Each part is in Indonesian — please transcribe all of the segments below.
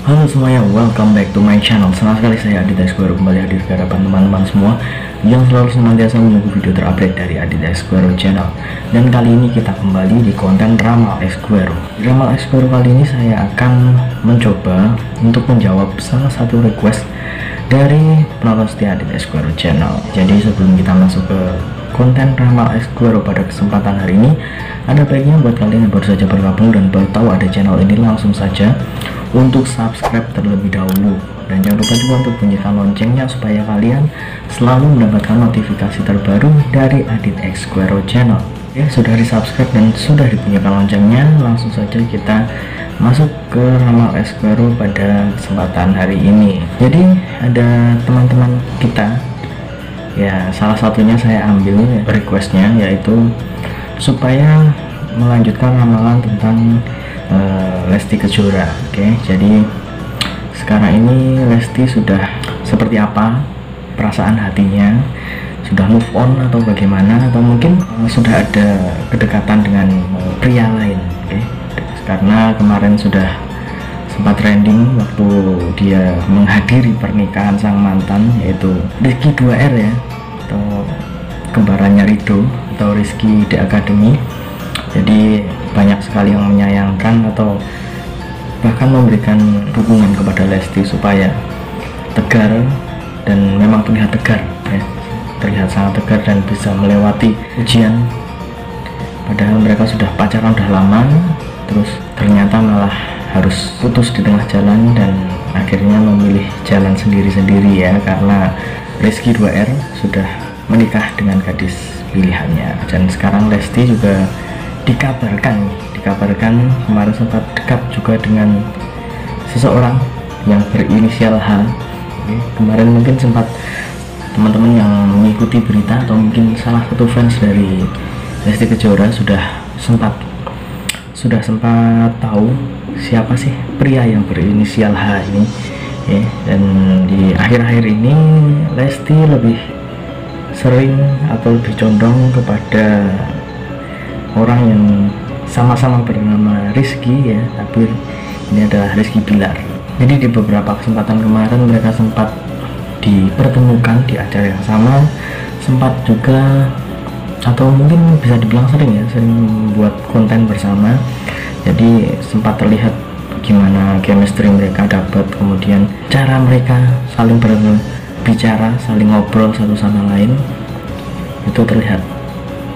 Halo semuanya, welcome back to my channel. Senang sekali saya Aditya Square kembali hadir ke hadapan teman-teman semua yang selalu senantiasa menunggu video terupdate dari Aditya Square channel. Dan kali ini kita kembali di konten Ramal Square. Di Ramal Square kali ini saya akan mencoba untuk menjawab salah satu request dari penonton setia Aditya Square channel. Jadi sebelum kita masuk ke konten Ramal Square pada kesempatan hari ini, ada baiknya buat kalian yang baru saja bergabung dan baru tahu ada channel ini, langsung saja untuk subscribe terlebih dahulu, dan jangan lupa juga untuk bunyikan loncengnya supaya kalian selalu mendapatkan notifikasi terbaru dari Aditya Square channel. Ya, sudah di subscribe dan sudah dibunyikan loncengnya, langsung saja kita masuk ke Ramal Square pada kesempatan hari ini. Jadi ada teman-teman kita, ya salah satunya saya ambil requestnya, yaitu supaya melanjutkan ramalan tentang Lesti Kejora. Oke, jadi sekarang ini Lesti sudah seperti apa perasaan hatinya, sudah move on atau bagaimana, atau mungkin sudah ada kedekatan dengan pria lain. Oke, karena kemarin sudah sempat trending waktu dia menghadiri pernikahan sang mantan, yaitu Rizky 2R ya, atau kembarannya Rido atau Rizky The Academy. Jadi banyak sekali yang menyayangkan atau bahkan memberikan dukungan kepada Lesti supaya tegar, dan memang terlihat tegar ya, terlihat sangat tegar dan bisa melewati ujian. Padahal mereka sudah pacaran udah lama, terus ternyata malah harus putus di tengah jalan dan akhirnya memilih jalan sendiri-sendiri ya, karena Rizky 2R sudah menikah dengan gadis pilihannya. Dan sekarang Lesti juga dikabarkan kemarin sempat dekat juga dengan seseorang yang berinisial H. Kemarin mungkin sempat teman-teman yang mengikuti berita atau mungkin salah satu fans dari Lesti Kejora sudah sempat tahu siapa sih pria yang berinisial H ini ya. Dan di akhir-akhir ini Lesti lebih sering atau lebih condong kepada orang yang sama-sama bernama Rizky ya, tapi ini adalah Rizky Bilar. Jadi di beberapa kesempatan kemarin mereka sempat dipertemukan di acara yang sama, sempat juga atau mungkin bisa dibilang sering membuat konten bersama. Jadi sempat terlihat gimana chemistry mereka dapat, kemudian cara mereka saling berbicara, saling ngobrol satu sama lain, itu terlihat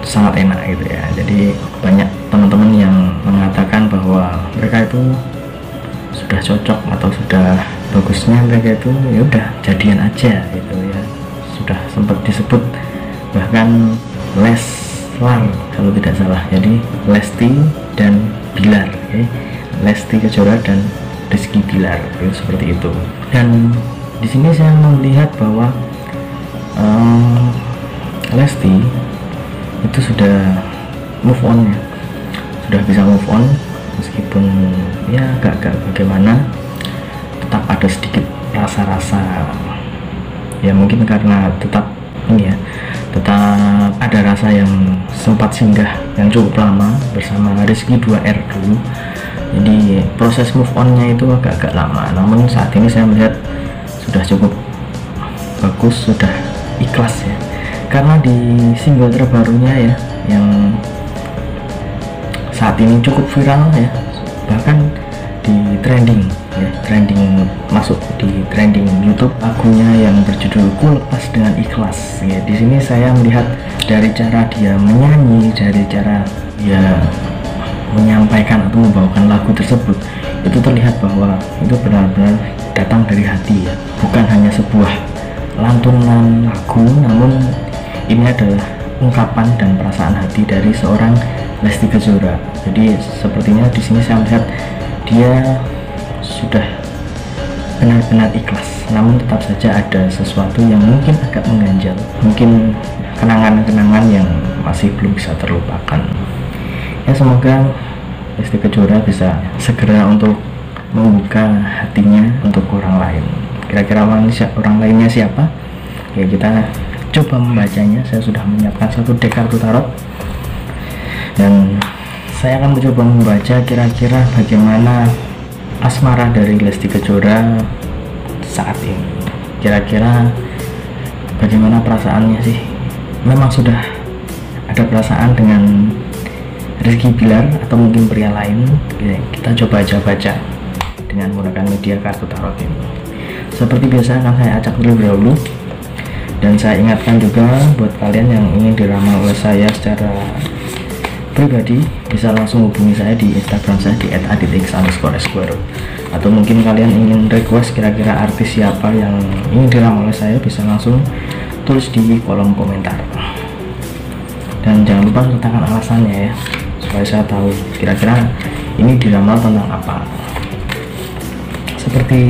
sangat enak gitu ya. Jadi banyak teman-teman yang mengatakan bahwa mereka itu sudah cocok atau sudah bagusnya mereka itu ya udah jadian aja gitu ya. Sudah sempat disebut bahkan Leslar kalau tidak salah. Jadi Lesti dan Bilar ya. Lesti Kejora dan Rizky Bilar itu seperti itu. Dan di sini saya melihat bahwa Lesti itu sudah move on ya, sudah bisa move on, meskipun ya agak bagaimana, tetap ada sedikit rasa-rasa ya, mungkin karena tetap ini ya, tetap ada rasa yang sempat singgah yang cukup lama bersama Rizky 2R dulu. Jadi proses move onnya itu agak lama, namun saat ini saya melihat sudah cukup bagus, sudah ikhlas ya. Karena di single terbarunya ya, yang saat ini cukup viral ya, bahkan di trending ya, masuk di trending YouTube, lagunya yang berjudul Ku Lepas Dengan Ikhlas ya. Di sini saya melihat dari cara dia menyanyi, dari cara dia menyampaikan atau membawakan lagu tersebut, itu terlihat bahwa itu benar-benar datang dari hati ya, bukan hanya sebuah lantunan lagu, namun ini adalah ungkapan dan perasaan hati dari seorang Lesti Kejora. Jadi sepertinya di sini saya melihat dia sudah benar-benar ikhlas, namun tetap saja ada sesuatu yang mungkin agak mengganjal, mungkin kenangan-kenangan yang masih belum bisa terlupakan. Ya, semoga Lesti Kejora bisa segera untuk membuka hatinya untuk orang lain. Kira-kira orang lainnya siapa? Ya, kita coba membacanya. Saya sudah menyiapkan satu deck kartu tarot dan saya akan mencoba membaca kira-kira bagaimana asmara dari Lesti Kejora saat ini. Kira-kira bagaimana perasaannya sih? Memang sudah ada perasaan dengan Rizky Bilar atau mungkin pria lain? Kita coba aja baca dengan menggunakan media kartu tarot ini. Seperti biasa akan saya acak terlebih dahulu, dan saya ingatkan juga buat kalian yang ingin diramal oleh saya secara pribadi bisa langsung hubungi saya di Instagram saya di @aditx_square, atau mungkin kalian ingin request kira-kira artis siapa yang ingin diramal oleh saya bisa langsung tulis di kolom komentar, dan jangan lupa sertakan alasannya ya supaya saya tahu kira-kira ini diramal tentang apa. Seperti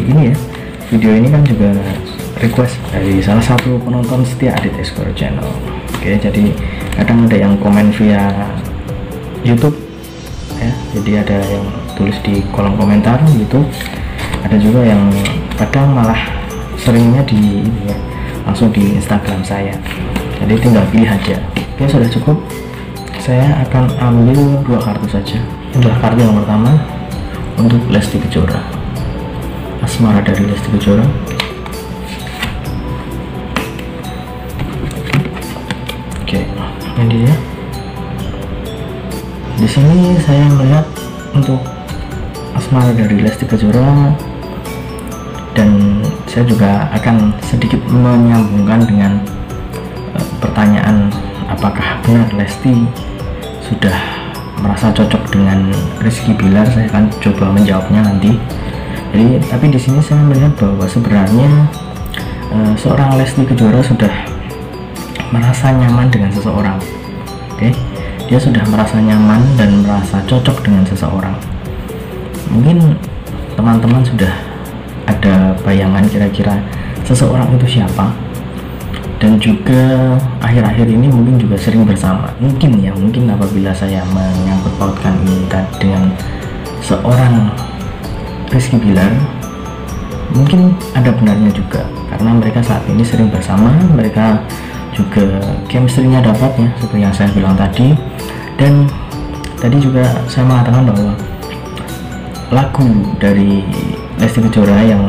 ini ya, video ini kan juga request dari salah satu penonton setia Aditya Square Channel. Oke, jadi kadang ada yang komen via YouTube ya, jadi ada yang tulis di kolom komentar YouTube, ada juga yang kadang malah seringnya di ini ya, langsung di Instagram saya, jadi tinggal pilih aja. Oke, sudah cukup, saya akan ambil 2 kartu saja. Adalah kartu yang pertama untuk Lesti Kejora, asmara dari Lesti Kejora. Oke, ini dia. Di sini saya melihat untuk asmara dari Lesti Kejora, dan saya juga akan sedikit menyambungkan dengan pertanyaan apakah benar Lesti sudah merasa cocok dengan Rizky Bilar. Saya akan coba menjawabnya nanti. Jadi, tapi di sini saya melihat bahwa sebenarnya seorang Lesti Kejora sudah merasa nyaman dengan seseorang. Oke, dia sudah merasa nyaman dan merasa cocok dengan seseorang. Mungkin teman-teman sudah ada bayangan kira-kira seseorang itu siapa, dan juga akhir-akhir ini mungkin juga sering bersama. Mungkin apabila saya menyangkut pautkan ini dengan seorang Rizky Bilar, mungkin ada benarnya juga, karena mereka saat ini sering bersama, mereka juga chemistry-nya dapat ya, seperti yang saya bilang tadi. Dan tadi juga saya mengatakan bahwa lagu dari Lesti Kejora yang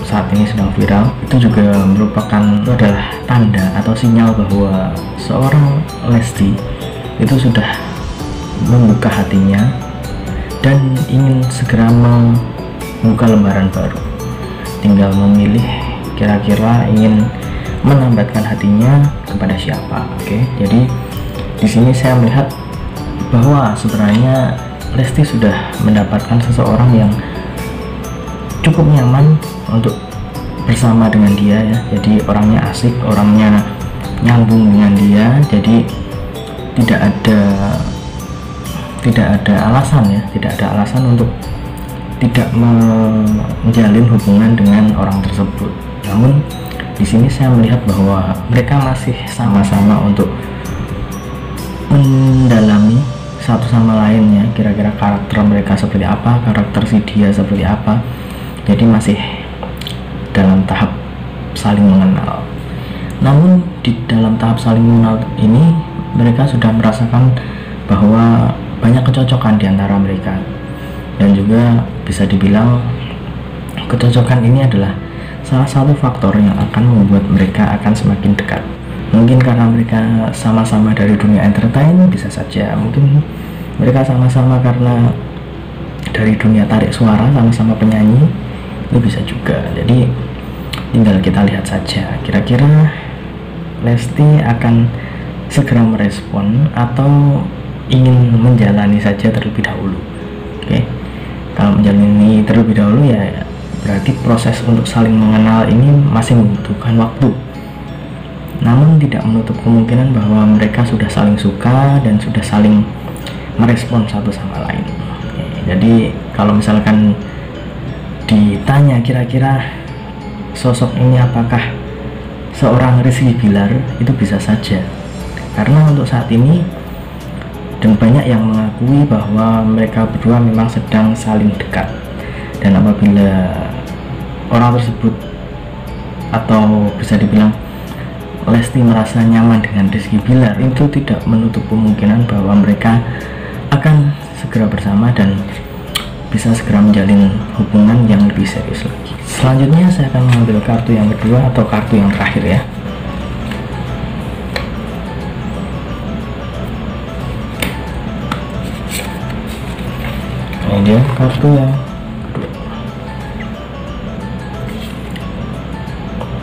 saat ini sedang viral itu juga adalah tanda atau sinyal bahwa seorang Lesti itu sudah membuka hatinya dan ingin segera membuka lembaran baru. Tinggal memilih kira-kira ingin menambatkan hatinya kepada siapa. Oke, jadi di sini saya melihat bahwa sebenarnya Lesti sudah mendapatkan seseorang yang cukup nyaman untuk bersama dengan dia ya. Jadi orangnya asik, orangnya nyambung dengan dia, jadi tidak ada alasan ya, tidak ada alasan untuk tidak menjalin hubungan dengan orang tersebut. Namun di sini saya melihat bahwa mereka masih sama-sama untuk mendalami satu sama lainnya, kira-kira karakter mereka seperti apa, karakter si dia seperti apa. Jadi masih dalam tahap saling mengenal. Namun di dalam tahap saling mengenal ini mereka sudah merasakan bahwa banyak kecocokan di antara mereka, dan juga bisa dibilang kecocokan ini adalah salah satu faktor yang akan membuat mereka akan semakin dekat. Mungkin karena mereka sama-sama dari dunia entertain, bisa saja. Mungkin mereka sama-sama karena dari dunia tarik suara, sama-sama penyanyi, itu bisa juga. Jadi tinggal kita lihat saja kira-kira Lesti akan segera merespon atau ingin menjalani saja terlebih dahulu. Oke, kalau menjalani terlebih dahulu ya berarti proses untuk saling mengenal ini masih membutuhkan waktu. Namun tidak menutup kemungkinan bahwa mereka sudah saling suka dan sudah saling merespon satu sama lain. Oke, jadi kalau misalkan ditanya kira-kira sosok ini apakah seorang Rizky Bilar, itu bisa saja, karena untuk saat ini dan banyak yang mengakui bahwa mereka berdua memang sedang saling dekat. Dan apabila orang tersebut atau bisa dibilang Lesti merasa nyaman dengan Rizky Bilar, itu tidak menutup kemungkinan bahwa mereka akan segera bersama dan bisa segera menjalin hubungan yang lebih serius lagi. Selanjutnya saya akan mengambil kartu yang kedua atau kartu yang terakhir ya. Ini dia kartu yang kedua.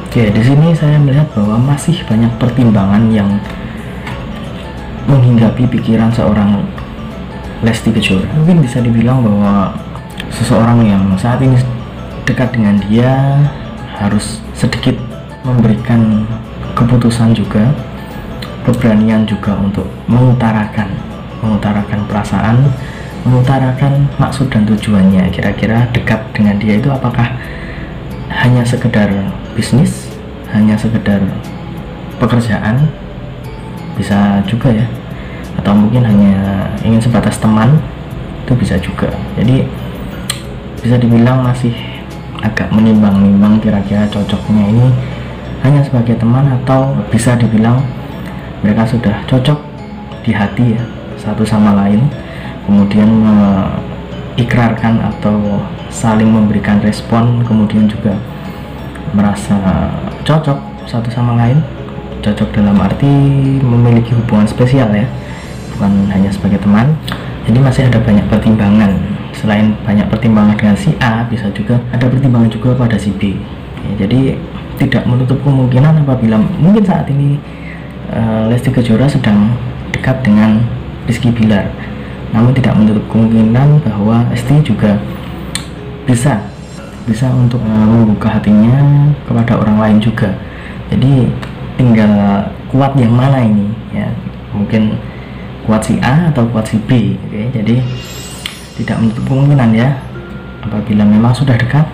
Oke, di sini saya melihat bahwa masih banyak pertimbangan yang menghinggapi pikiran seorang Lesti Kejora. Mungkin bisa dibilang bahwa seseorang yang saat ini dekat dengan dia harus sedikit memberikan keputusan juga, keberanian juga untuk mengutarakan perasaan, mengutarakan maksud dan tujuannya. Kira-kira dekat dengan dia itu apakah hanya sekedar bisnis, hanya sekedar pekerjaan, bisa juga ya, atau mungkin hanya ingin sebatas teman, itu bisa juga. Jadi bisa dibilang masih agak menimbang-nimbang kira-kira cocoknya ini hanya sebagai teman, atau bisa dibilang mereka sudah cocok di hati ya, satu sama lain, kemudian mengikrarkan atau saling memberikan respon, kemudian juga merasa cocok satu sama lain. Cocok dalam arti memiliki hubungan spesial ya, bukan hanya sebagai teman. Jadi masih ada banyak pertimbangan. Selain banyak pertimbangan dengan si A, bisa juga ada pertimbangan juga pada si B ya. Jadi tidak menutup kemungkinan apabila mungkin saat ini Lesti Kejora sedang dekat dengan Rizky Bilar, namun tidak menutup kemungkinan bahwa Lesti juga bisa untuk membuka hatinya kepada orang lain juga. Jadi tinggal kuat yang mana ini ya, mungkin kuat si A atau kuat si B. Oke, jadi tidak menutup kemungkinan ya, apabila memang sudah dekat,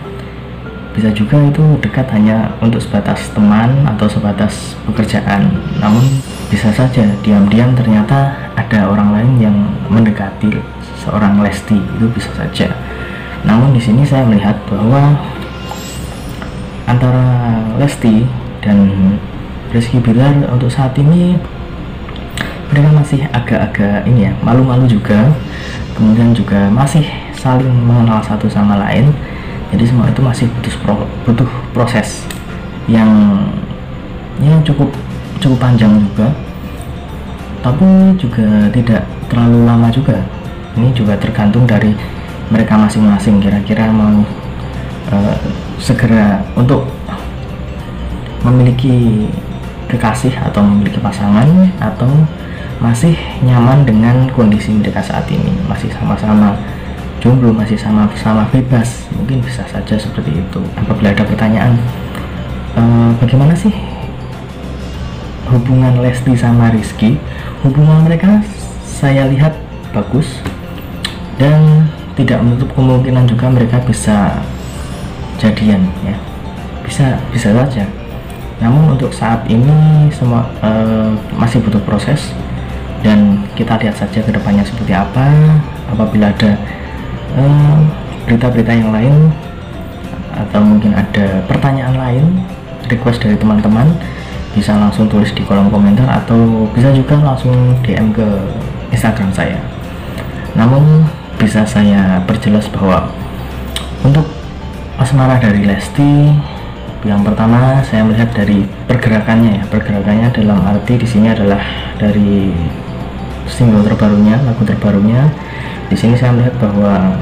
bisa juga itu dekat hanya untuk sebatas teman atau sebatas pekerjaan, namun bisa saja diam-diam ternyata ada orang lain yang mendekati seorang Lesti, itu bisa saja. Namun di sini saya melihat bahwa antara Lesti dan Rizky Bilar untuk saat ini mereka masih agak-agak ini ya, malu-malu juga, kemudian juga masih saling mengenal satu sama lain. Jadi semua itu masih butuh proses yang cukup panjang juga, tapi juga tidak terlalu lama juga. Ini juga tergantung dari mereka masing-masing, kira-kira mau segera untuk memiliki kekasih atau memiliki pasangan, atau masih nyaman dengan kondisi mereka saat ini, masih sama-sama jomblo, masih sama-sama bebas. Mungkin bisa saja seperti itu. Apabila ada pertanyaan bagaimana sih hubungan Lesti sama Rizky, hubungan mereka saya lihat bagus, dan tidak menutup kemungkinan juga mereka bisa jadian ya, bisa saja. Namun untuk saat ini semua masih butuh proses, dan kita lihat saja kedepannya seperti apa. Apabila ada berita-berita yang lain, atau mungkin ada pertanyaan lain, request dari teman-teman, bisa langsung tulis di kolom komentar, atau bisa juga langsung DM ke Instagram saya. Namun bisa saya perjelas bahwa untuk asmara dari Lesti, yang pertama saya melihat dari pergerakannya ya, pergerakannya dalam arti di sini adalah dari single terbarunya, lagu terbarunya. Di sini saya melihat bahwa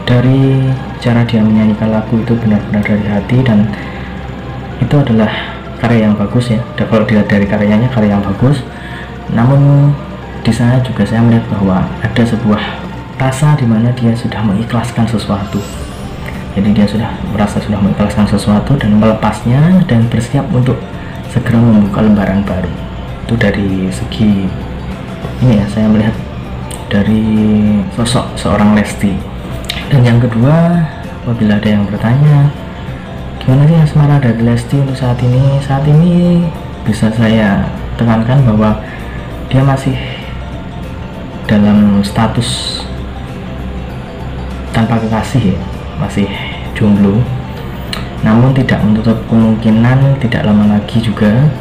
dari cara dia menyanyikan lagu itu benar-benar dari hati, dan itu adalah karya yang bagus ya. Dan kalau dilihat dari karyanya, karya yang bagus. Namun di sana juga saya melihat bahwa ada sebuah rasa di mana dia sudah mengikhlaskan sesuatu. Jadi dia sudah merasa sudah mengikhlaskan sesuatu dan melepasnya, dan bersiap untuk segera membuka lembaran baru. Itu dari segi ini ya, saya melihat dari sosok seorang Lesti. Dan yang kedua, apabila ada yang bertanya gimana sih asmara dari Lesti untuk saat ini bisa saya tekankan bahwa dia masih dalam status tanpa kekasih ya, masih jomblo. Namun tidak menutup kemungkinan tidak lama lagi juga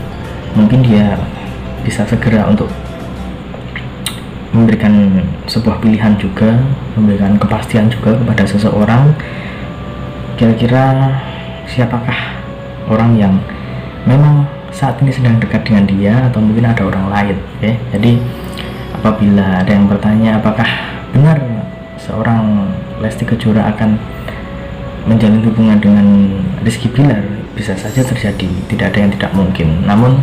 mungkin dia bisa segera untuk memberikan sebuah pilihan juga, memberikan kepastian juga kepada seseorang. Kira-kira siapakah orang yang memang saat ini sedang dekat dengan dia, atau mungkin ada orang lain. Oke, jadi apabila ada yang bertanya apakah benar seorang Lesti Kejora akan menjalin hubungan dengan Rizky Bilar, bisa saja terjadi, tidak ada yang tidak mungkin. Namun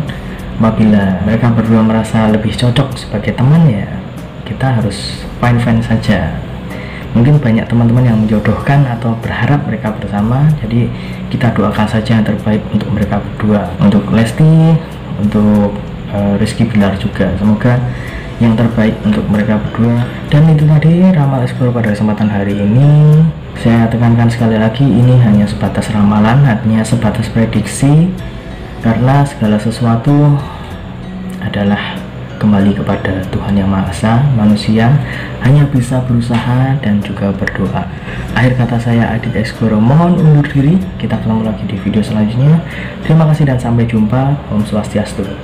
apabila mereka berdua merasa lebih cocok sebagai teman, ya kita harus fine-fine saja. Mungkin banyak teman-teman yang menjodohkan atau berharap mereka bersama, jadi kita doakan saja yang terbaik untuk mereka berdua, untuk Lesti, untuk Rizky Bilar juga. Semoga yang terbaik untuk mereka berdua. Dan itu tadi ramal Explore pada kesempatan hari ini. Saya tekankan sekali lagi, ini hanya sebatas ramalan, artinya sebatas prediksi, karena segala sesuatu adalah kembali kepada Tuhan Yang Maha Esa. Manusia hanya bisa berusaha dan juga berdoa. Akhir kata saya, Adit Explore, mohon undur diri. Kita ketemu lagi di video selanjutnya. Terima kasih dan sampai jumpa. Om Swastiastu.